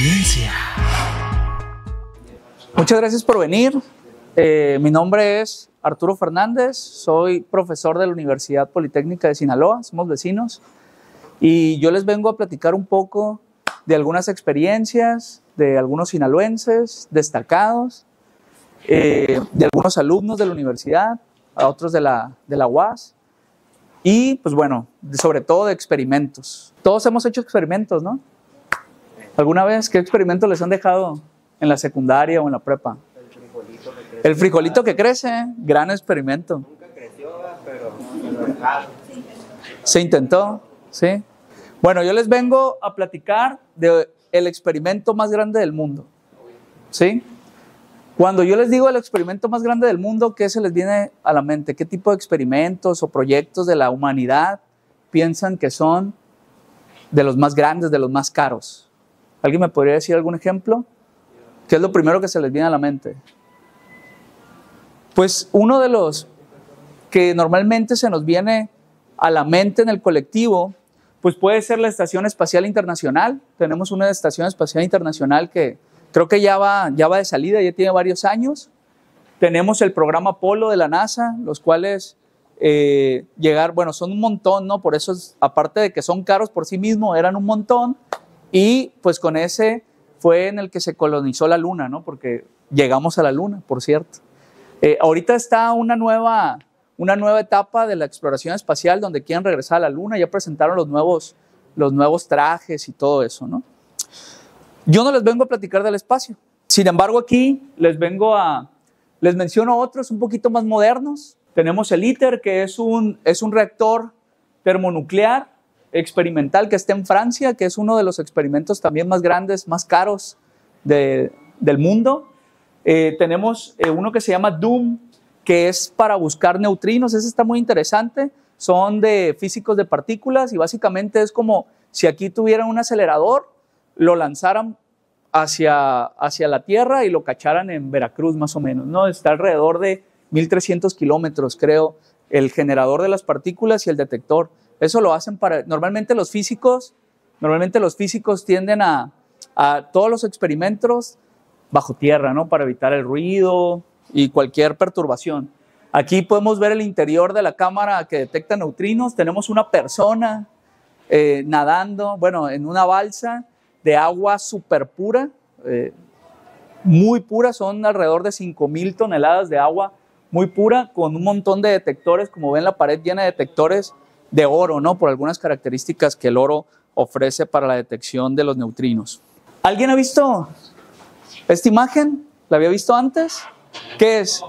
ciencia. Muchas gracias por venir. Mi nombre es Arturo Fernández, soy profesor de la Universidad Politécnica de Sinaloa, somos vecinos, y yo les vengo a platicar un poco de algunas experiencias de algunos sinaloenses destacados, de algunos alumnos de la universidad, a otros de la UAS, y pues bueno, sobre todo de experimentos. Todos hemos hecho experimentos, ¿no? ¿Alguna vez qué experimentos les han dejado en la secundaria o en la prepa? El frijolito que crece, gran experimento. Nunca creció, pero se intentó, ¿sí? Bueno, yo les vengo a platicar del experimento más grande del mundo, ¿sí? Cuando yo les digo el experimento más grande del mundo, ¿qué se les viene a la mente? ¿Qué tipo de experimentos o proyectos de la humanidad piensan que son de los más grandes, de los más caros? ¿Alguien me podría decir algún ejemplo? ¿Qué es lo primero que se les viene a la mente? Pues uno de los que normalmente se nos viene a la mente en el colectivo, pues puede ser la Estación Espacial Internacional. Tenemos una Estación Espacial Internacional que creo que ya va de salida, ya tiene varios años. Tenemos el programa Apolo de la NASA, los cuales bueno, son un montón, ¿no? Por eso, aparte de que son caros por sí mismos, eran un montón. Y pues con ese fue en el que se colonizó la Luna, ¿no? Porque llegamos a la Luna, por cierto. Ahorita está una nueva etapa de la exploración espacial donde quieren regresar a la Luna. Ya presentaron los nuevos trajes y todo eso, ¿no? Yo no les vengo a platicar del espacio. Sin embargo, aquí les menciono otros un poquito más modernos. Tenemos el ITER, que es un reactor termonuclear experimental que está en Francia, que es uno de los experimentos también más grandes, más caros del mundo. Tenemos uno que se llama DOOM, que es para buscar neutrinos. Ese está muy interesante. Son de físicos de partículas y básicamente es como si aquí tuvieran un acelerador, lo lanzaran hacia la Tierra y lo cacharan en Veracruz más o menos, ¿no? Está alrededor de 1300 kilómetros, creo, el generador de las partículas y el detector. Eso lo hacen normalmente los físicos tienden a todos los experimentos bajo tierra, ¿no? Para evitar el ruido y cualquier perturbación. Aquí podemos ver el interior de la cámara que detecta neutrinos. Tenemos una persona nadando, bueno, en una balsa de agua súper pura, muy pura, son alrededor de 5000 toneladas de agua muy pura, con un montón de detectores, como ven la pared llena de detectores de oro, ¿no? Por algunas características que el oro ofrece para la detección de los neutrinos. ¿Alguien ha visto esta imagen? ¿La había visto antes? ¿Qué es?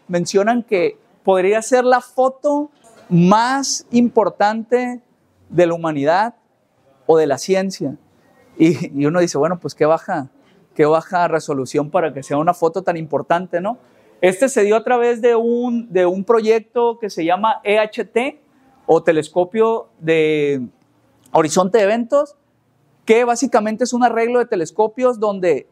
Mencionan que podría ser la foto más importante de la humanidad o de la ciencia. Y uno dice, bueno, pues qué baja resolución para que sea una foto tan importante, ¿no? Este se dio a través de un proyecto que se llama EHT, o Telescopio de Horizonte de Eventos, que básicamente es un arreglo de telescopios donde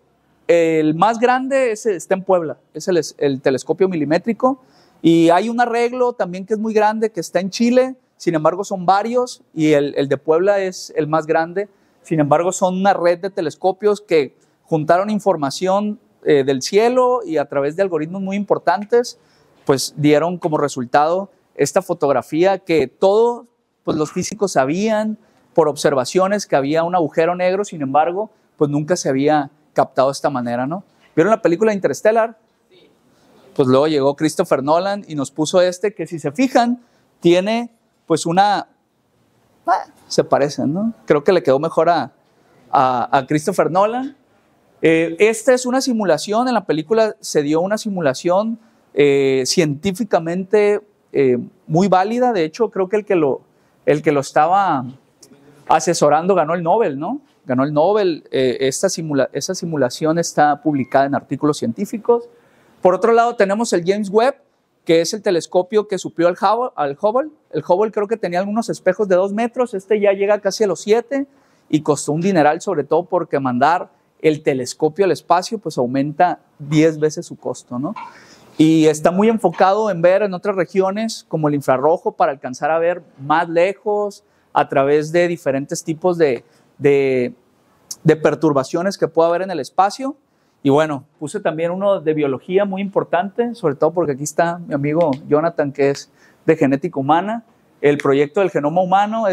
el más grande está en Puebla, es el telescopio milimétrico, y hay un arreglo también que es muy grande que está en Chile. Sin embargo son varios y el de Puebla es el más grande. Sin embargo son una red de telescopios que juntaron información del cielo y a través de algoritmos muy importantes pues dieron como resultado esta fotografía que todos pues, los físicos sabían por observaciones que había un agujero negro. Sin embargo pues nunca se había captado de esta manera, ¿no? ¿Vieron la película Interstellar? Sí. Pues luego llegó Christopher Nolan y nos puso que si se fijan tiene pues se parecen, ¿no? Creo que le quedó mejor a Christopher Nolan. Esta es una simulación, en la película se dio una simulación científicamente muy válida. De hecho, creo que el que lo estaba asesorando ganó el Nobel, ¿no? Ganó el Nobel. Esa simulación está publicada en artículos científicos. Por otro lado, tenemos el James Webb, que es el telescopio que suplió al Hubble. El Hubble creo que tenía algunos espejos de 2 metros, ya llega casi a los 7 y costó un dineral, sobre todo porque mandar el telescopio al espacio pues aumenta 10 veces su costo, ¿no? Y está muy enfocado en ver en otras regiones como el infrarrojo para alcanzar a ver más lejos a través de diferentes tipos de de perturbaciones que pueda haber en el espacio. Y bueno, puse también uno de biología muy importante, sobre todo porque aquí está mi amigo Jonathan, que es de genética humana. El proyecto del genoma humano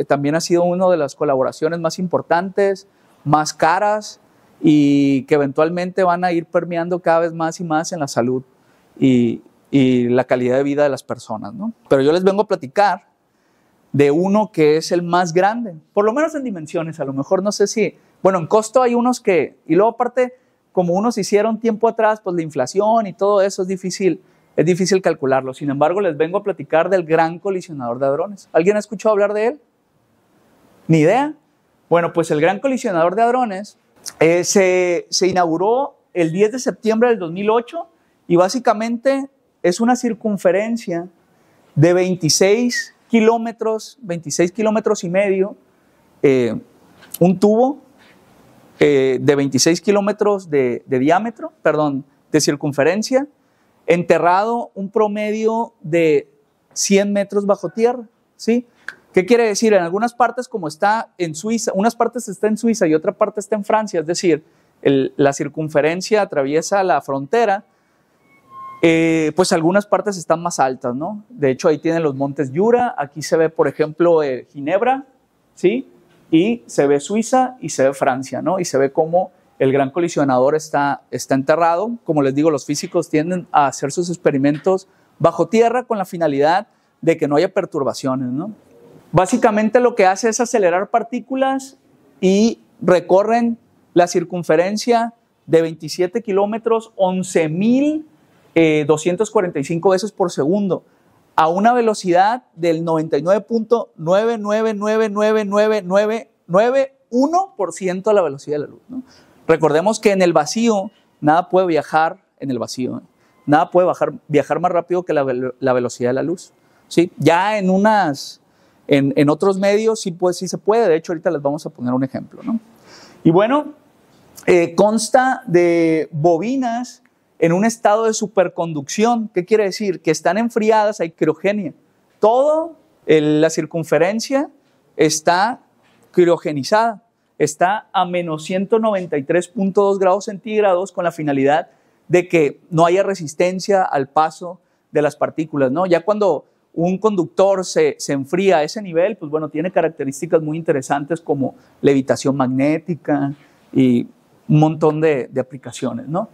también ha sido una de las colaboraciones más importantes, más caras, y que eventualmente van a ir permeando cada vez más y más en la salud y la calidad de vida de las personas, ¿no? Pero yo les vengo a platicar de uno que es el más grande, por lo menos en dimensiones, a lo mejor no sé si, bueno, en costo hay unos que, y luego aparte, como unos hicieron tiempo atrás, pues la inflación y todo eso es difícil calcularlo. Sin embargo, les vengo a platicar del Gran Colisionador de Hadrones. ¿Alguien ha escuchado hablar de él? ¿Ni idea? Bueno, pues el Gran Colisionador de Hadrones se inauguró el 10 de septiembre del 2008 y básicamente es una circunferencia de 26 kilómetros y medio, un tubo de 26 kilómetros de diámetro, perdón, de circunferencia, enterrado un promedio de 100 metros bajo tierra, ¿sí? ¿Qué quiere decir? En algunas partes, como está en Suiza, unas partes está en Suiza y otra parte está en Francia, es decir, la circunferencia atraviesa la frontera, pues algunas partes están más altas, ¿no? De hecho, ahí tienen los montes Jura, aquí se ve, por ejemplo, Ginebra, ¿sí? Y se ve Suiza y se ve Francia, ¿no? Y se ve cómo el Gran Colisionador está enterrado. Como les digo, los físicos tienden a hacer sus experimentos bajo tierra con la finalidad de que no haya perturbaciones, ¿no? Básicamente lo que hace es acelerar partículas y recorren la circunferencia de 27 kilómetros, 11.245 veces por segundo, a una velocidad del 99.9999991% de la velocidad de la luz, ¿no? Recordemos que en el vacío nada puede viajar en el vacío, ¿eh? Nada puede viajar más rápido que la velocidad de la luz, ¿sí? Ya en otros medios sí se puede, de hecho ahorita les vamos a poner un ejemplo, ¿no? Y bueno, consta de bobinas en un estado de superconducción. ¿Qué quiere decir? Que están enfriadas, hay criogenia. Toda la circunferencia está criogenizada, está a menos 193.2 grados centígrados con la finalidad de que no haya resistencia al paso de las partículas, ¿no? Ya cuando un conductor se enfría a ese nivel, pues bueno, tiene características muy interesantes como levitación magnética y un montón de aplicaciones, ¿no?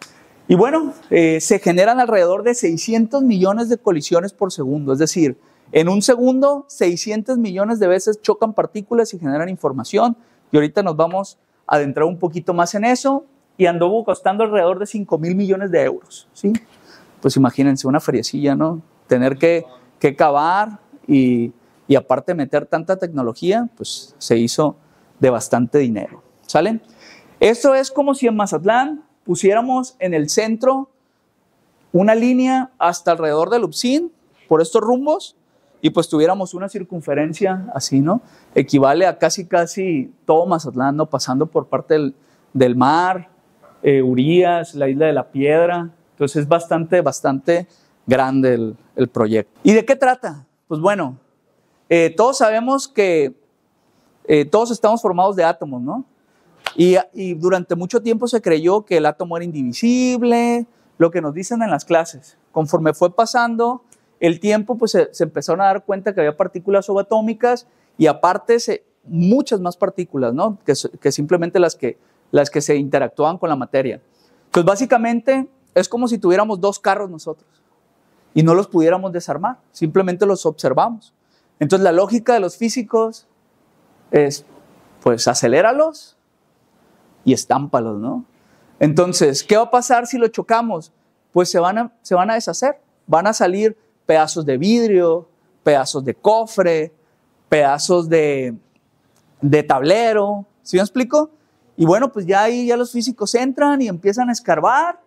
Y bueno, se generan alrededor de 600 millones de colisiones por segundo, es decir, en un segundo 600 millones de veces chocan partículas y generan información, y ahorita nos vamos a adentrar un poquito más en eso, y anduvo costando alrededor de 5.000 millones de euros, ¿sí? Pues imagínense una feriecilla, ¿no? Tener que cavar y aparte meter tanta tecnología, pues se hizo de bastante dinero, ¿sale? Esto es como si en Mazatlán pusiéramos en el centro una línea hasta alrededor del Upsin, por estos rumbos, y pues tuviéramos una circunferencia así, ¿no? Equivale a casi todo Mazatlán, ¿no? Pasando por parte del mar, Urias, la Isla de la Piedra. Entonces es bastante grande el proyecto. ¿Y de qué trata? Pues bueno, todos sabemos que todos estamos formados de átomos, ¿no? Y durante mucho tiempo se creyó que el átomo era indivisible, lo que nos dicen en las clases. Conforme fue pasando el tiempo, pues se empezaron a dar cuenta que había partículas subatómicas y aparte muchas más partículas, ¿no? Que simplemente las que se interactuaban con la materia. Pues básicamente es como si tuviéramos dos carros nosotros y no los pudiéramos desarmar, simplemente los observamos. Entonces la lógica de los físicos es, pues aceléralos y estámpalos, ¿no? Entonces, ¿qué va a pasar si lo chocamos? Pues se van a deshacer, van a salir pedazos de vidrio, pedazos de cofre, pedazos de tablero, ¿sí me explico? Y bueno, pues ya ahí los físicos entran y empiezan a escarbar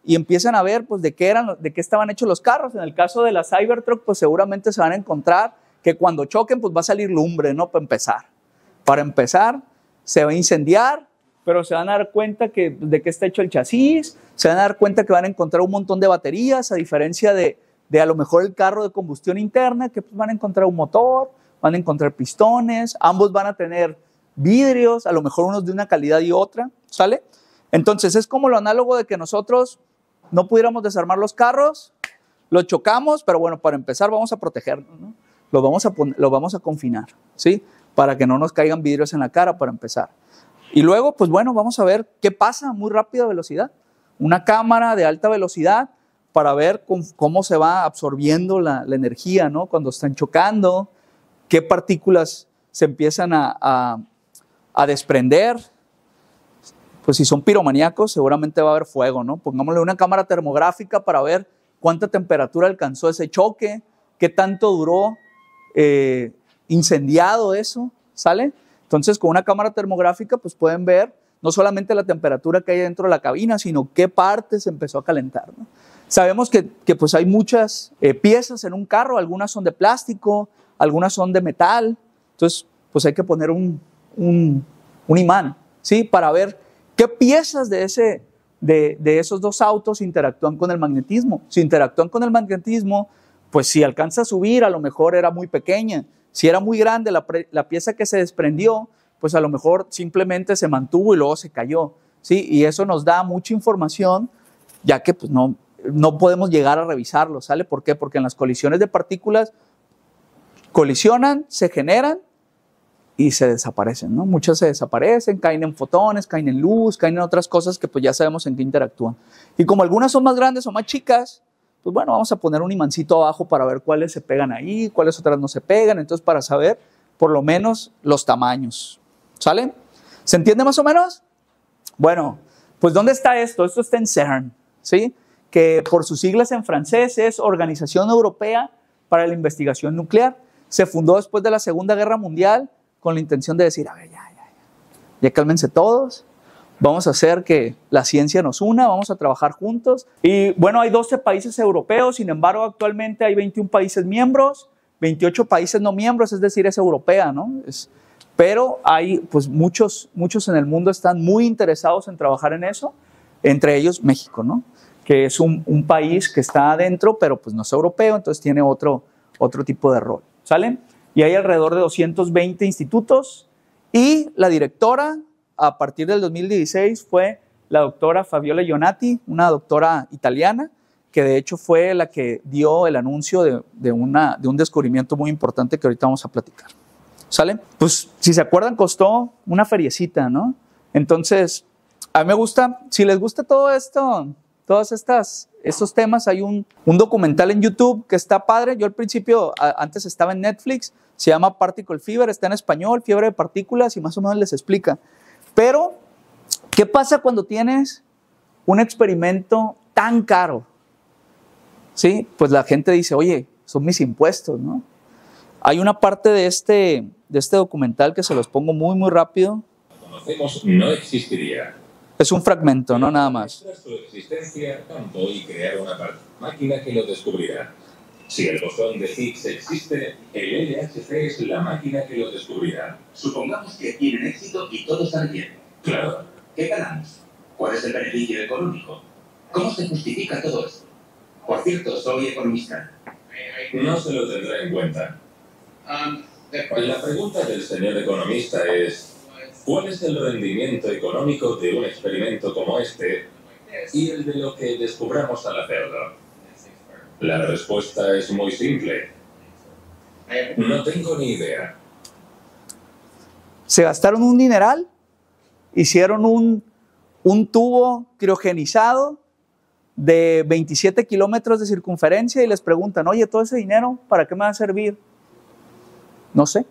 y empiezan a ver pues de qué estaban hechos los carros. En el caso de la Cybertruck, pues seguramente se van a encontrar que cuando choquen pues va a salir lumbre, ¿no? Para empezar, se va a incendiar, pero se van a dar cuenta de qué está hecho el chasis, se van a dar cuenta que van a encontrar un montón de baterías, a diferencia de a lo mejor el carro de combustión interna, que pues van a encontrar un motor, van a encontrar pistones, ambos van a tener vidrios, a lo mejor unos de una calidad y otra, ¿sale? Entonces es como lo análogo de que nosotros no pudiéramos desarmar los carros, los chocamos, pero bueno, para empezar vamos a protegernos, ¿no? Los vamos a confinar, ¿sí? Para que no nos caigan vidrios en la cara para empezar. Y luego, pues bueno, vamos a ver qué pasa a muy rápida velocidad. Una cámara de alta velocidad para ver cómo se va absorbiendo la energía, ¿no? Cuando están chocando, qué partículas se empiezan a desprender. Pues si son piromaníacos, seguramente va a haber fuego, ¿no? Pongámosle una cámara termográfica para ver cuánta temperatura alcanzó ese choque, qué tanto duró incendiado eso, ¿sale? Entonces, con una cámara termográfica, pues pueden ver no solamente la temperatura que hay dentro de la cabina, sino qué parte se empezó a calentar, ¿no? Sabemos que pues hay muchas piezas en un carro, algunas son de plástico, algunas son de metal, entonces pues hay que poner un imán, ¿sí? Para ver qué piezas de esos dos autos interactúan con el magnetismo. Si interactúan con el magnetismo, pues si alcanza a subir, a lo mejor era muy pequeña. Si era muy grande la pieza que se desprendió, pues a lo mejor simplemente se mantuvo y luego se cayó, ¿sí? Y eso nos da mucha información, ya que pues no podemos llegar a revisarlo, ¿sale? ¿Por qué? Porque en las colisiones de partículas colisionan, se generan y se desaparecen, ¿no? Muchas se desaparecen, caen en fotones, caen en luz, caen en otras cosas que pues ya sabemos en qué interactúan. Y como algunas son más grandes o más chicas, pues bueno, vamos a poner un imancito abajo para ver cuáles se pegan ahí, cuáles otras no se pegan, entonces para saber por lo menos los tamaños, ¿sale? ¿Se entiende más o menos? Bueno, pues ¿dónde está esto? Esto está en CERN, ¿sí? Que por sus siglas en francés es Organización Europea para la Investigación Nuclear. Se fundó después de la Segunda Guerra Mundial con la intención de decir, a ver, ya cálmense todos, vamos a hacer que la ciencia nos una, vamos a trabajar juntos. Y bueno, hay 12 países europeos, sin embargo, actualmente hay 21 países miembros, 28 países no miembros, es decir, es europea, ¿no? Pero hay, pues muchos en el mundo están muy interesados en trabajar en eso, entre ellos México, ¿no? Que es un país que está adentro, pero pues no es europeo, entonces tiene otro tipo de rol, ¿sale? Y hay alrededor de 220 institutos y la directora a partir del 2016 fue la doctora Fabiola Ionati, una doctora italiana, que de hecho fue la que dio el anuncio de un descubrimiento muy importante que ahorita vamos a platicar, ¿sale? Pues si se acuerdan costó una feriecita, ¿no? Entonces, a mí me gusta, si les gusta todo esto, todos estos temas, hay un documental en YouTube que está padre. Yo al principio, antes estaba en Netflix, se llama Particle Fever, está en español, fiebre de partículas, y más o menos les explica. Pero, ¿qué pasa cuando tienes un experimento tan caro? ¿Sí? Pues la gente dice, oye, son mis impuestos, ¿no? Hay una parte de este documental que se los pongo muy, muy rápido. Conocemos, no existiría. Es un fragmento, no nada más. Su existencia, campo y crear una máquina que lo descubrirá. Si el bosón de Higgs existe, el LHC es la máquina que lo descubrirá. Supongamos que tienen éxito y todo sale bien. Claro. ¿Qué ganamos? ¿Cuál es el beneficio económico? ¿Cómo se justifica todo esto? Por cierto, soy economista. No se lo tendrá en cuenta. La pregunta del señor economista es: ¿cuál es el rendimiento económico de un experimento como este y el de lo que descubramos al hacerlo? La respuesta es muy simple. No tengo ni idea. Se gastaron un dineral, hicieron un tubo criogenizado de 27 kilómetros de circunferencia y les preguntan, oye, todo ese dinero, ¿para qué me va a servir? No sé.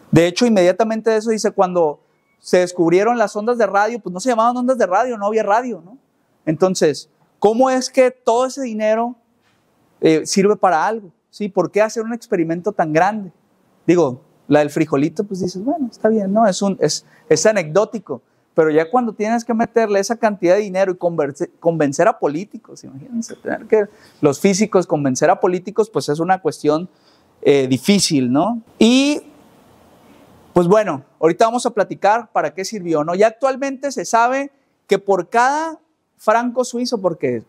De hecho, inmediatamente de eso dice, cuando se descubrieron las ondas de radio, pues no se llamaban ondas de radio, no había radio, ¿no? Entonces, ¿cómo es que todo ese dinero sirve para algo? ¿Sí? ¿Por qué hacer un experimento tan grande? Digo, la del frijolito, pues dices, bueno, está bien, ¿no? Es anecdótico, pero ya cuando tienes que meterle esa cantidad de dinero y convencer a políticos, imagínense, tener que los físicos convencer a políticos, pues es una cuestión difícil, ¿no? Y pues bueno, ahorita vamos a platicar para qué sirvió, ¿no? Ya actualmente se sabe que por cada franco suizo, porque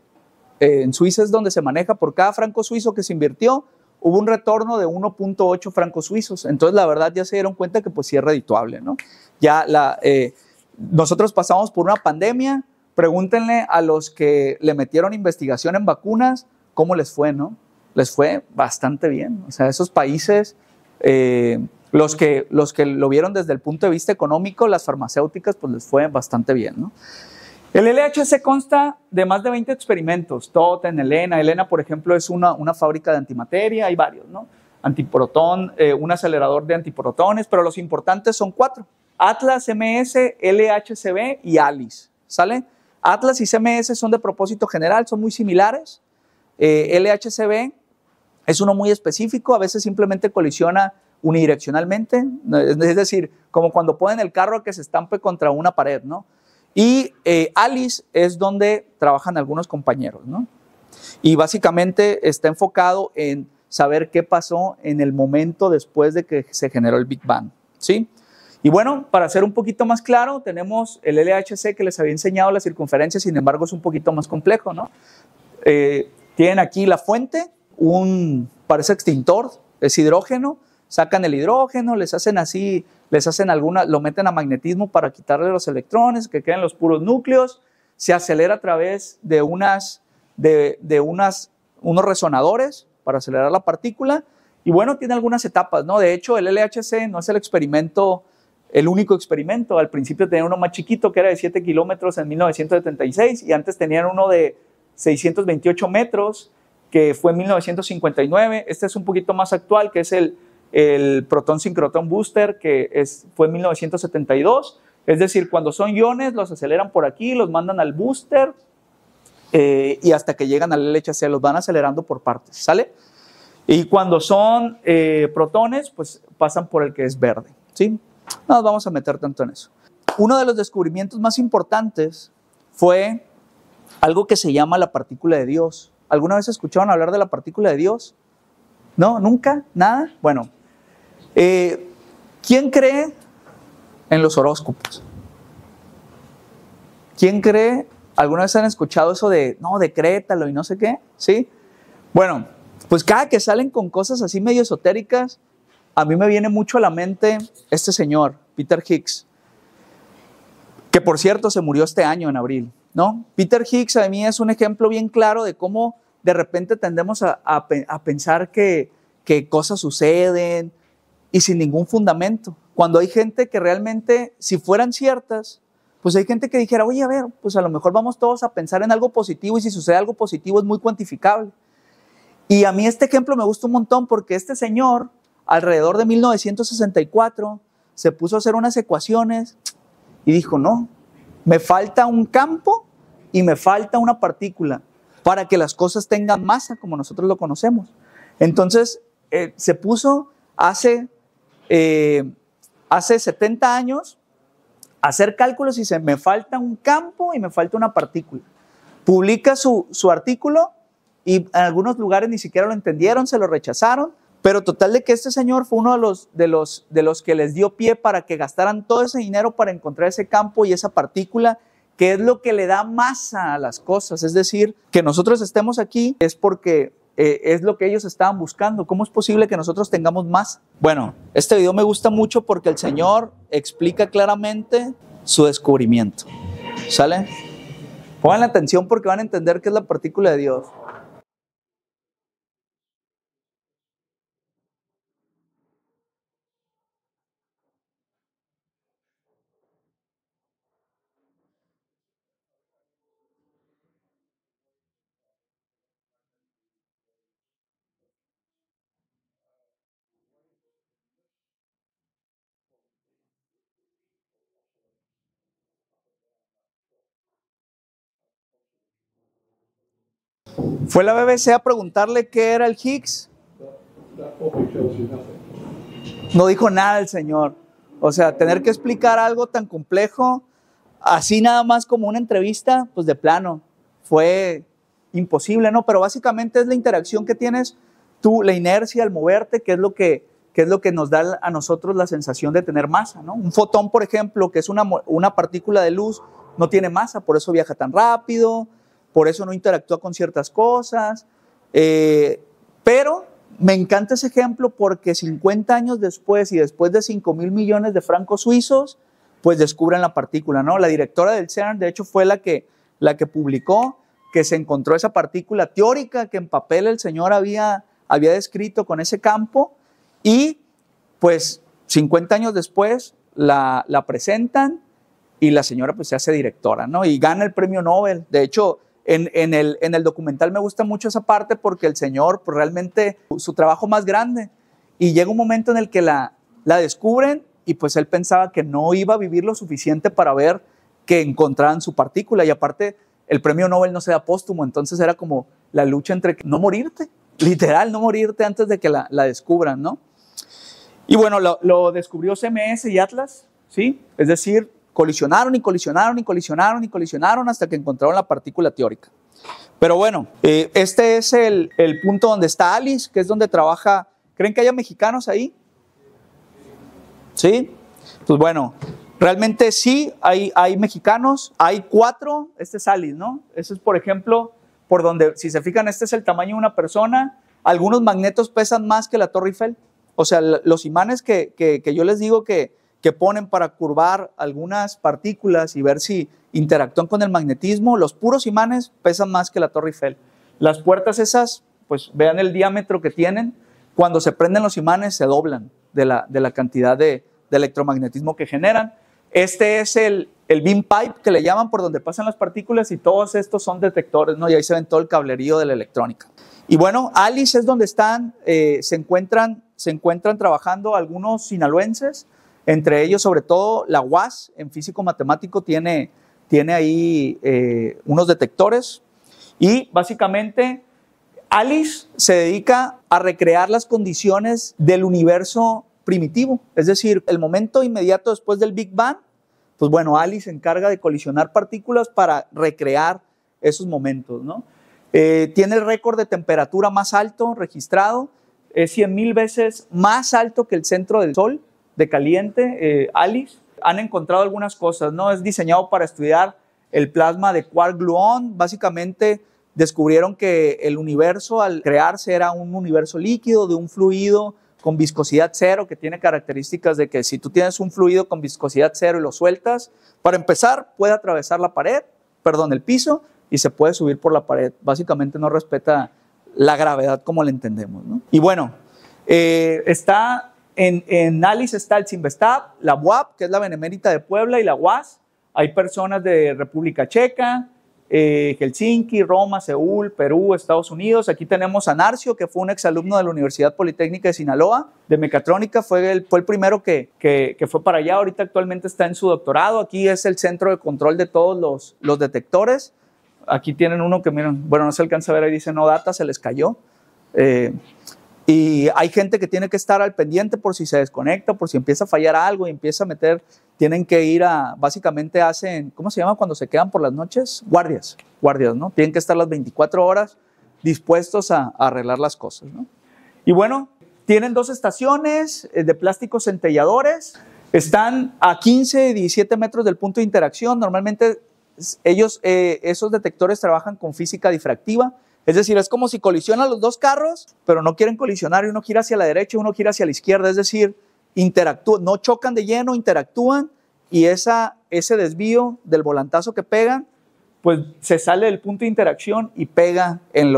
en Suiza es donde se maneja, por cada franco suizo que se invirtió, hubo un retorno de 1.8 francos suizos. Entonces, la verdad, ya se dieron cuenta que pues sí es redituable, ¿no? Nosotros pasamos por una pandemia. Pregúntenle a los que le metieron investigación en vacunas cómo les fue, ¿no? Les fue bastante bien. O sea, esos países, los que lo vieron desde el punto de vista económico, las farmacéuticas, pues les fue bastante bien, ¿no? El LHC consta de más de 20 experimentos, Totem, Elena. Elena, por ejemplo, es una fábrica de antimateria, hay varios, ¿no? Antiprotón, un acelerador de antiprotones, pero los importantes son 4. Atlas, CMS, LHCb y ALICE, ¿sale? Atlas y CMS son de propósito general, son muy similares. LHCb es uno muy específico, a veces simplemente colisiona unidireccionalmente, es decir, como cuando ponen el carro a que se estampe contra una pared, ¿no? Y ALICE es donde trabajan algunos compañeros, ¿no? Y básicamente está enfocado en saber qué pasó en el momento después de que se generó el Big Bang, ¿sí? Y bueno, para ser un poquito más claro, tenemos el LHC que les había enseñado la circunferencia, sin embargo es un poquito más complejo, ¿no? Tienen aquí la fuente, parece extintor, es hidrógeno, sacan el hidrógeno, les hacen lo meten a magnetismo para quitarle los electrones, que queden los puros núcleos, se acelera a través de unos resonadores para acelerar la partícula, y bueno, tiene algunas etapas, ¿no? De hecho, el LHC no es el único experimento. Al principio tenían uno más chiquito que era de 7 kilómetros en 1976, y antes tenían uno de 628 metros que fue en 1959. Este es un poquito más actual, que es el Proton Synchrotron Booster, que fue en 1972. Es decir, cuando son iones, los aceleran por aquí, los mandan al booster y hasta que llegan al LHC, los van acelerando por partes, ¿sale? Y cuando son protones, pues pasan por el que es verde, ¿sí? No nos vamos a meter tanto en eso. Uno de los descubrimientos más importantes fue algo que se llama la partícula de Dios. ¿Alguna vez escucharon hablar de la partícula de Dios? ¿No? ¿Nunca? ¿Nada? Bueno, ¿quién cree en los horóscopos? ¿Quién cree? ¿Alguna vez han escuchado eso de, no, decrétalo y no sé qué? ¿Sí? Bueno, pues cada que salen con cosas así medio esotéricas, a mí me viene mucho a la mente este señor, Peter Higgs, que por cierto se murió este año en abril, ¿no? Peter Higgs a mí es un ejemplo bien claro de cómo de repente tendemos a pensar que cosas suceden y sin ningún fundamento. Cuando hay gente que realmente, si fueran ciertas, pues hay gente que dijera, oye, a ver, pues a lo mejor vamos todos a pensar en algo positivo, y si sucede algo positivo es muy cuantificable. Y a mí este ejemplo me gusta un montón porque este señor, alrededor de 1964, se puso a hacer unas ecuaciones y dijo, no, me falta un campo y me falta una partícula para que las cosas tengan masa como nosotros lo conocemos. Entonces, se puso hace 70 años a hacer cálculos y dice, me falta un campo y me falta una partícula. Publica su artículo y en algunos lugares ni siquiera lo entendieron, se lo rechazaron, pero total de que este señor fue uno de los que les dio pie para que gastaran todo ese dinero para encontrar ese campo y esa partícula, que es lo que le da masa a las cosas. Es decir, que nosotros estemos aquí es porque es lo que ellos estaban buscando. ¿Cómo es posible que nosotros tengamos masa? Bueno, este video me gusta mucho porque el señor explica claramente su descubrimiento. ¿Sale? Pongan atención porque van a entender qué es la partícula de Dios. Fue la BBC a preguntarle qué era el Higgs. No dijo nada el señor. O sea, tener que explicar algo tan complejo, así nada más como una entrevista, pues de plano, fue imposible, ¿no? Pero básicamente es la interacción que tienes tú, la inercia al moverte, que es lo que nos da a nosotros la sensación de tener masa, ¿no? Un fotón, por ejemplo, que es una partícula de luz, no tiene masa, por eso viaja tan rápido, por eso no interactúa con ciertas cosas, pero me encanta ese ejemplo porque 50 años después y después de 5,000 millones de francos suizos, pues descubren la partícula, ¿no? La directora del CERN, de hecho, fue la que publicó que se encontró esa partícula teórica que en papel el señor había descrito con ese campo, y pues 50 años después la presentan y la señora pues se hace directora, ¿no? Y gana el premio Nobel. De hecho, en el documental me gusta mucho esa parte porque el señor pues realmente su trabajo más grande, y llega un momento en el que la descubren y pues él pensaba que no iba a vivir lo suficiente para ver que encontraran su partícula, y aparte el premio Nobel no se da póstumo, entonces era como la lucha entre no morirte, literal, no morirte antes de que la descubran, ¿no? Y bueno, lo descubrió CMS y Atlas, ¿sí? Es decir, colisionaron y colisionaron y colisionaron y colisionaron hasta que encontraron la partícula teórica. Pero bueno, este es el punto donde está Alice, que es donde trabaja. ¿Creen que haya mexicanos ahí? ¿Sí? Pues bueno, realmente sí, hay mexicanos, hay 4, este es Alice, ¿no? Ese es, por ejemplo, por donde, si se fijan, este es el tamaño de una persona. Algunos magnetos pesan más que la Torre Eiffel. O sea, los imanes que yo les digo que ponen para curvar algunas partículas y ver si interactúan con el magnetismo, los puros imanes pesan más que la Torre Eiffel. Las puertas esas, pues vean el diámetro que tienen. Cuando se prenden los imanes se doblan de la cantidad de electromagnetismo que generan. Este es el beam pipe que le llaman, por donde pasan las partículas, y todos estos son detectores, ¿no? Y ahí se ven todo el cablerío de la electrónica. Y bueno, Alice es donde están, se encuentran trabajando algunos sinaloenses, entre ellos sobre todo la UAS, en físico-matemático tiene ahí unos detectores, y básicamente Alice se dedica a recrear las condiciones del universo primitivo, es decir, el momento inmediato después del Big Bang. Pues bueno, Alice se encarga de colisionar partículas para recrear esos momentos, ¿no? Tiene el récord de temperatura más alto registrado, es 100,000 veces más alto que el centro del Sol, de caliente. Alice han encontrado algunas cosas, ¿no? Es diseñado para estudiar el plasma de quark-gluon. Básicamente descubrieron que el universo al crearse era un universo líquido de un fluido con viscosidad cero, que tiene características de que si tú tienes un fluido con viscosidad cero y lo sueltas, para empezar puede atravesar el piso, y se puede subir por la pared. Básicamente no respeta la gravedad como la entendemos, ¿no? Y bueno, está en Alice está el CIMBESTAB, la UAP, que es la Benemérita de Puebla, y la UAS. Hay personas de República Checa, Helsinki, Roma, Seúl, Perú, Estados Unidos. Aquí tenemos a Narcio, que fue un exalumno de la Universidad Politécnica de Sinaloa, de mecatrónica. Fue el primero que fue para allá. Ahorita actualmente está en su doctorado. Aquí es el centro de control de todos los detectores. Aquí tienen uno que, miren, bueno, no se alcanza a ver, ahí dice no data, se les cayó. Y hay gente que tiene que estar al pendiente por si se desconecta, por si empieza a fallar algo y empieza a meter, tienen que ir básicamente hacen, ¿cómo se llama cuando se quedan por las noches? Guardias, ¿no? Tienen que estar las 24 horas dispuestos a arreglar las cosas, ¿no? Y bueno, tienen 2 estaciones de plásticos centelladores, están a 15 y 17 metros del punto de interacción. Normalmente esos detectores trabajan con física difractiva. Es decir, es como si colisionan los 2 carros, pero no quieren colisionar, y uno gira hacia la derecha y uno gira hacia la izquierda. Es decir, interactúan, no chocan de lleno, interactúan, y ese desvío del volantazo que pegan, pues se sale del punto de interacción y pega en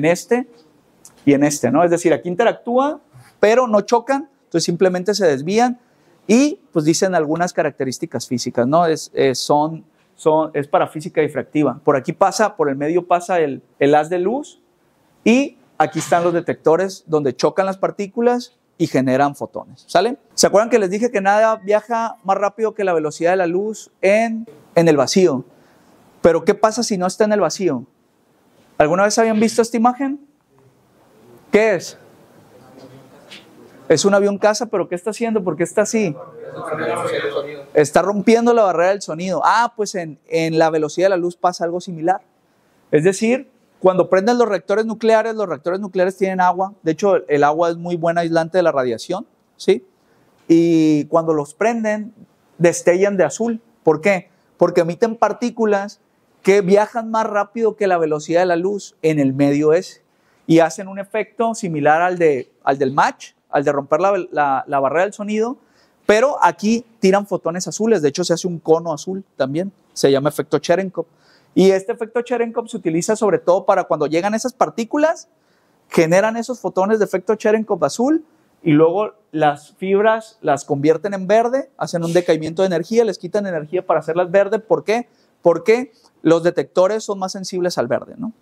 este y en este, ¿no? Es decir, aquí interactúan, pero no chocan, entonces simplemente se desvían, y pues dicen algunas características físicas, ¿no? Es para física difractiva. Por aquí por el medio pasa el haz de luz, y aquí están los detectores donde chocan las partículas y generan fotones, ¿sale? ¿Se acuerdan que les dije que nada viaja más rápido que la velocidad de la luz en el vacío? Pero ¿qué pasa si no está en el vacío? ¿Alguna vez habían visto esta imagen? ¿Qué es? Es un avión caza, pero ¿qué está haciendo? ¿Por qué está así? Está rompiendo la barrera del sonido. Pues en la velocidad de la luz pasa algo similar. Es decir, cuando prenden los reactores nucleares tienen agua. De hecho, el agua es muy buen aislante de la radiación, ¿sí? Y cuando los prenden, destellan de azul. ¿Por qué? Porque emiten partículas que viajan más rápido que la velocidad de la luz en el medio ese, y hacen un efecto similar al del Mach, al de romper la barrera del sonido, pero aquí tiran fotones azules. De hecho, se hace un cono azul también. Se llama efecto Cherenkov. Y este efecto Cherenkov se utiliza sobre todo para cuando llegan esas partículas, generan esos fotones de efecto Cherenkov azul y luego las fibras las convierten en verde, hacen un decaimiento de energía, les quitan energía para hacerlas verde. ¿Por qué? Porque los detectores son más sensibles al verde, ¿no?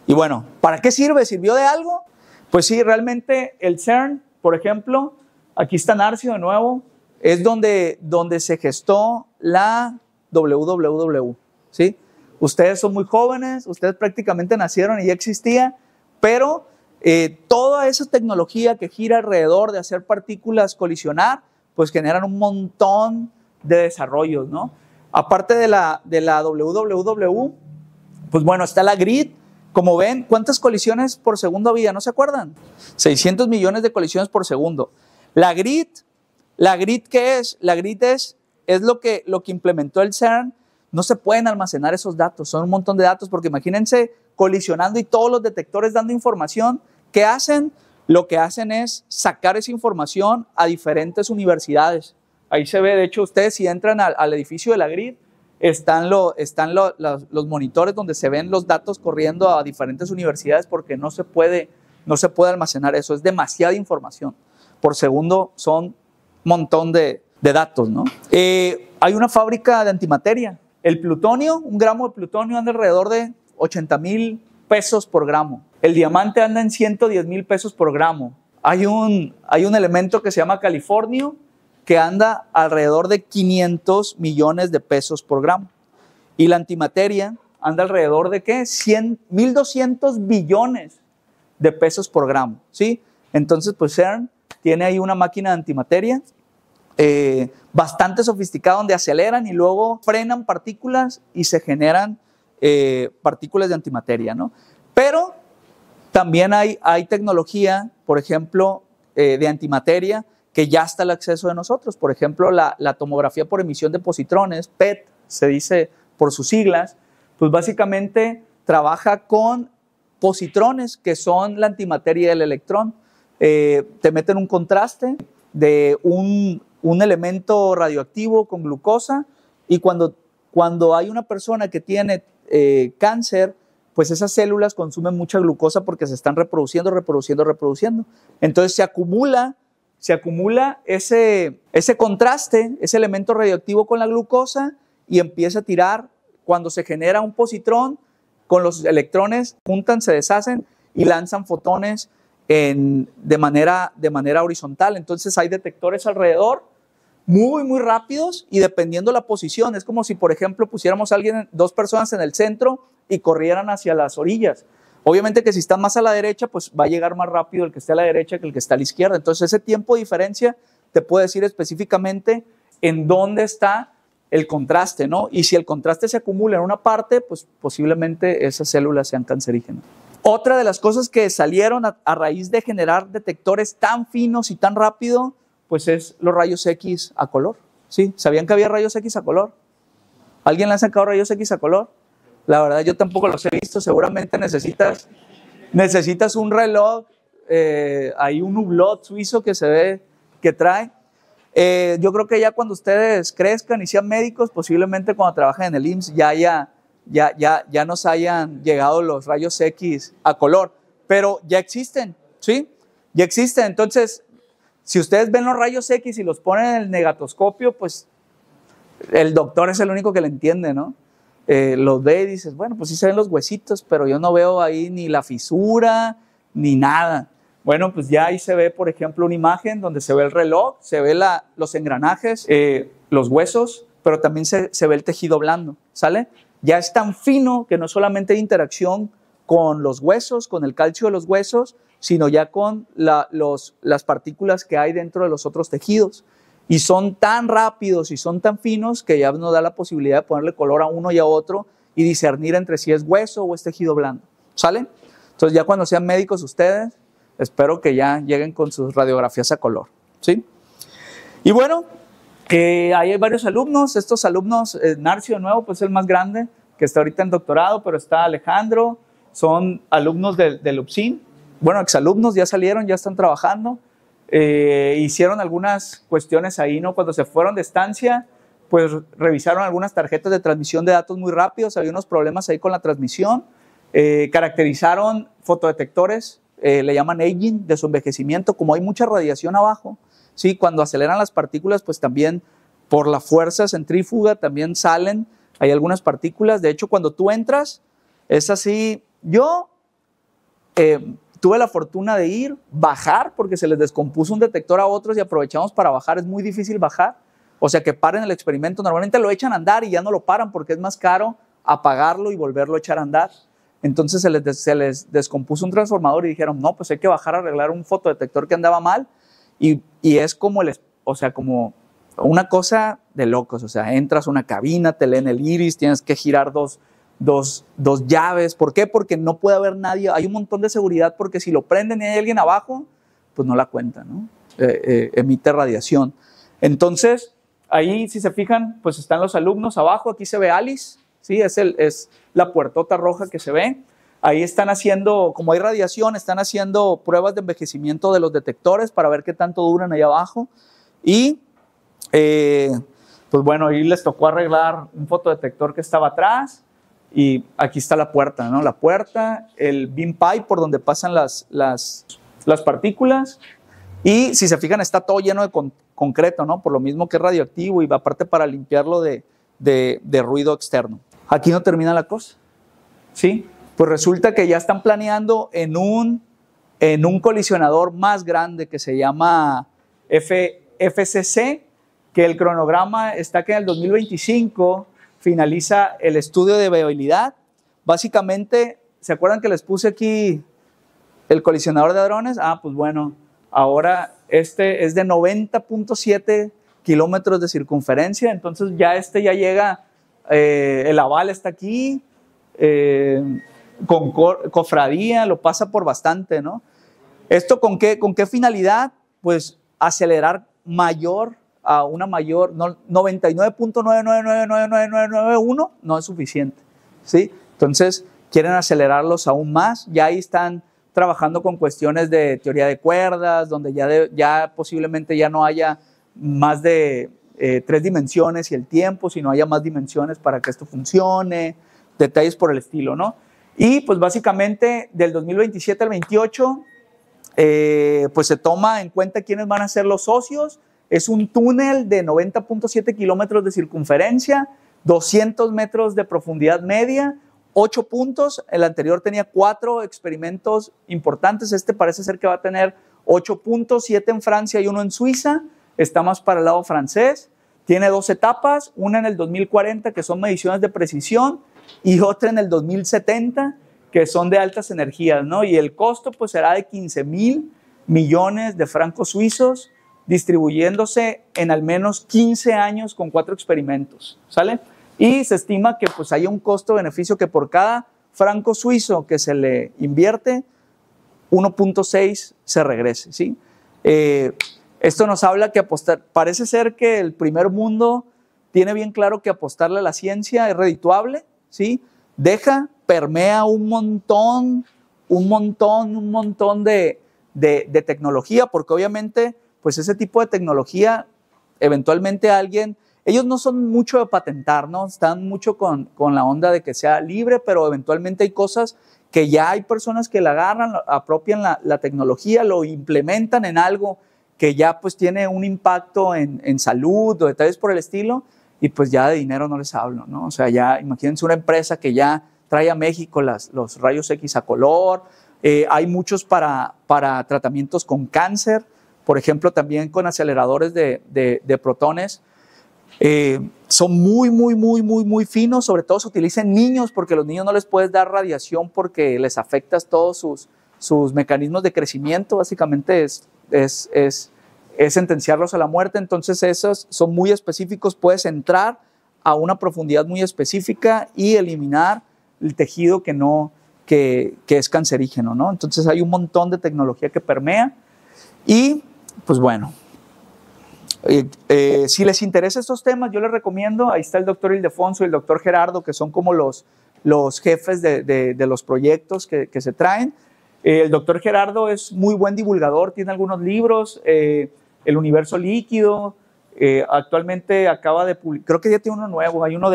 Y bueno, ¿para qué sirve? ¿Sirvió de algo? Pues sí, realmente el CERN, por ejemplo, aquí está Narcio de nuevo, es donde se gestó la WWW, ¿sí? Ustedes son muy jóvenes, ustedes prácticamente nacieron y ya existía, pero toda esa tecnología que gira alrededor de hacer partículas colisionar, pues generan un montón de desarrollos, ¿no? Aparte de la WWW, pues bueno, está la GRID. Como ven, ¿cuántas colisiones por segundo había? ¿No se acuerdan? 600 millones de colisiones por segundo. La GRID, ¿qué es? La GRID es lo que implementó el CERN. No se pueden almacenar esos datos, son un montón de datos, porque imagínense colisionando y todos los detectores dando información. ¿Qué hacen? Lo que hacen es sacar esa información a diferentes universidades. Ahí se ve, de hecho, ustedes si entran al edificio de la GRID, están los monitores donde se ven los datos corriendo a diferentes universidades, porque no se puede almacenar eso, es demasiada información. Por segundo son un montón de datos, ¿no? Hay una fábrica de antimateria. El plutonio, un gramo de plutonio anda alrededor de 80,000 pesos por gramo. El diamante anda en 110,000 pesos por gramo. Hay un elemento que se llama californio, que anda alrededor de 500 millones de pesos por gramo. Y la antimateria anda alrededor de, ¿qué? 1,200 billones de pesos por gramo, ¿sí? Entonces, pues CERN tiene ahí una máquina de antimateria bastante sofisticada, donde aceleran y luego frenan partículas y se generan partículas de antimateria, ¿no? Pero también hay tecnología, por ejemplo, de antimateria, que ya está al acceso de nosotros. Por ejemplo, la tomografía por emisión de positrones, PET, se dice por sus siglas, pues básicamente trabaja con positrones, que son la antimateria del electrón. Te meten un contraste de un elemento radioactivo con glucosa, y cuando hay una persona que tiene cáncer, pues esas células consumen mucha glucosa porque se están reproduciendo. Entonces se acumula ese contraste, ese elemento radioactivo con la glucosa, y empieza a tirar. Cuando se genera un positrón, con los electrones juntan, se deshacen y lanzan fotones de manera horizontal. Entonces hay detectores alrededor muy, muy rápidos, y dependiendo la posición, es como si, por ejemplo, pusiéramos a dos personas en el centro y corrieran hacia las orillas. Obviamente que si está más a la derecha, pues va a llegar más rápido el que esté a la derecha que el que está a la izquierda. Entonces ese tiempo de diferencia te puede decir específicamente en dónde está el contraste, ¿no? Y si el contraste se acumula en una parte, pues posiblemente esas células sean cancerígenas. Otra de las cosas que salieron a raíz de generar detectores tan finos y tan rápido, pues es los rayos X a color, ¿sí? ¿Sabían que había rayos X a color? ¿Alguien le ha sacado rayos X a color? La verdad yo tampoco los he visto. Seguramente necesitas un reloj, hay un hublot suizo que se ve que trae. Yo creo que ya cuando ustedes crezcan y sean médicos, posiblemente cuando trabajen en el IMSS ya nos hayan llegado los rayos X a color, pero ya existen, ¿sí? Ya existen. Entonces, si ustedes ven los rayos X y los ponen en el negatoscopio, pues el doctor es el único que le entiende, ¿no? Los ve y dices, bueno, pues sí se ven los huesitos, pero yo no veo ahí ni la fisura, ni nada. Bueno, pues ya ahí se ve, por ejemplo, una imagen donde se ve el reloj, se ve los engranajes, los huesos, pero también se ve el tejido blando, ¿sale? Ya es tan fino que no solamente hay interacción con los huesos, con el calcio de los huesos, sino ya con las partículas que hay dentro de los otros tejidos. Y son tan rápidos y son tan finos que ya nos da la posibilidad de ponerle color a uno y a otro y discernir entre si es hueso o es tejido blando, ¿sale? Entonces ya cuando sean médicos ustedes, espero que ya lleguen con sus radiografías a color, ¿sí? Y bueno, hay varios alumnos. Estos alumnos, Narcio de nuevo, pues es el más grande, que está ahorita en doctorado, pero está Alejandro, son alumnos del UPSIN. Bueno, exalumnos, ya salieron, ya están trabajando. hicieron algunas cuestiones ahí, ¿no? Cuando se fueron de estancia, pues revisaron algunas tarjetas de transmisión de datos muy rápidos, había unos problemas ahí con la transmisión, caracterizaron fotodetectores, le llaman aging, de su envejecimiento, como hay mucha radiación abajo, ¿sí? Cuando aceleran las partículas, pues también por la fuerza centrífuga también salen, hay algunas partículas, de hecho cuando tú entras, es así, yo tuve la fortuna de ir, bajar, porque se les descompuso un detector a otros y aprovechamos para bajar, es muy difícil bajar, o sea que paren el experimento, normalmente lo echan a andar y ya no lo paran porque es más caro apagarlo y volverlo a echar a andar. Entonces se les descompuso un transformador y dijeron, no, pues hay que bajar a arreglar un fotodetector que andaba mal y es como, o sea, como una cosa de locos, o sea, entras a una cabina, te leen el iris, tienes que girar dos llaves. ¿Por qué? Porque no puede haber nadie, hay un montón de seguridad porque si lo prenden y hay alguien abajo, pues no la cuenta, ¿no? Emite radiación. Entonces, ahí si se fijan, pues están los alumnos abajo, aquí se ve Alice, ¿sí? Es la puertota roja que se ve. Ahí están haciendo, como hay radiación, están haciendo pruebas de envejecimiento de los detectores para ver qué tanto duran ahí abajo. Y, pues bueno, ahí les tocó arreglar un fotodetector que estaba atrás. Y aquí está la puerta, ¿no? La puerta, el beam pipe por donde pasan las partículas. Y si se fijan, está todo lleno de concreto, ¿no? Por lo mismo que es radioactivo y aparte para limpiarlo de ruido externo. Aquí no termina la cosa, ¿sí? Pues resulta que ya están planeando en un colisionador más grande que se llama FCC, que el cronograma está que en el 2025 finaliza el estudio de viabilidad. Básicamente, ¿se acuerdan que les puse aquí el colisionador de hadrones? Ah, pues bueno, ahora este es de 90.7 kilómetros de circunferencia, entonces ya ya llega, el aval está aquí, con cofradía, lo pasa por bastante, ¿no? ¿Esto con qué finalidad? Pues acelerar a una mayor, 99.9999991 no es suficiente, ¿sí? Entonces quieren acelerarlos aún más, ya ahí están trabajando con cuestiones de teoría de cuerdas, donde ya posiblemente ya no haya más de 3 dimensiones y el tiempo, sino haya más dimensiones para que esto funcione, detalles por el estilo, ¿no? Y pues básicamente del 2027 al 28, pues se toma en cuenta quiénes van a ser los socios. Es un túnel de 90.7 kilómetros de circunferencia, 200 metros de profundidad media, 8 puntos. El anterior tenía 4 experimentos importantes. Este parece ser que va a tener 8 puntos, 7 en Francia y 1 en Suiza. Está más para el lado francés. Tiene 2 etapas, una en el 2040, que son mediciones de precisión, y otra en el 2070, que son de altas energías, ¿no? Y el costo pues será de 15,000 millones de francos suizos, distribuyéndose en al menos 15 años con 4 experimentos, ¿sale? Y se estima que pues haya un costo-beneficio que por cada franco suizo que se le invierte, 1.6 se regrese, ¿sí? Esto nos habla que parece ser que el primer mundo tiene bien claro que apostarle a la ciencia es redituable, ¿sí? Permea un montón de tecnología, porque obviamente pues ese tipo de tecnología, eventualmente ellos no son mucho de patentar, ¿no? Están mucho con la onda de que sea libre, pero eventualmente hay cosas que ya hay personas que la agarran, apropian la tecnología, lo implementan en algo que ya pues tiene un impacto en salud o detalles por el estilo, y pues ya de dinero no les hablo, ¿no? O sea, ya imagínense una empresa que ya trae a México los rayos X a color, hay muchos para tratamientos con cáncer, por ejemplo, también con aceleradores de protones. Son muy finos, sobre todo se utilizan en niños, porque a los niños no les puedes dar radiación porque les afectas todos sus mecanismos de crecimiento, básicamente es sentenciarlos a la muerte. Entonces esos son muy específicos, puedes entrar a una profundidad muy específica y eliminar el tejido que es cancerígeno, ¿no? Entonces hay un montón de tecnología que permea y pues bueno, si les interesa estos temas, yo les recomiendo, ahí está el doctor Ildefonso y el doctor Gerardo, que son como los jefes de los proyectos que se traen. El doctor Gerardo es muy buen divulgador, tiene algunos libros, El universo líquido, actualmente acaba de publicar, creo que ya tiene uno nuevo, hay uno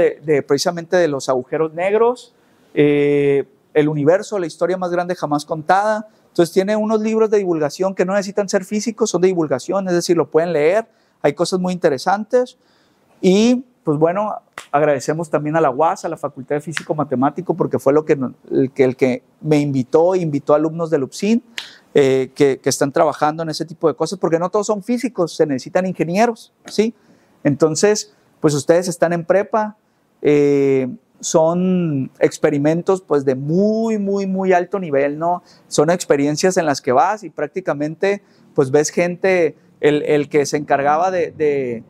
precisamente de los agujeros negros, El universo, la historia más grande jamás contada. Entonces tiene unos libros de divulgación que no necesitan ser físicos, son de divulgación, es decir, lo pueden leer, hay cosas muy interesantes. Y pues bueno, agradecemos también a la UAS, a la Facultad de Físico Matemático, porque fue el que me invitó a alumnos del UPSIN que están trabajando en ese tipo de cosas, porque no todos son físicos, se necesitan ingenieros, ¿sí? Entonces, pues ustedes están en prepa, son experimentos pues de muy alto nivel, ¿no? Son experiencias en las que vas y prácticamente pues ves gente, el que se encargaba de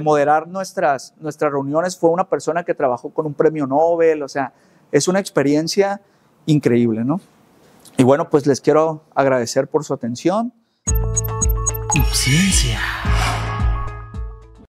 moderar nuestras reuniones fue una persona que trabajó con un premio Nobel, o sea, es una experiencia increíble, ¿no? Y bueno, pues les quiero agradecer por su atención. Ciencia.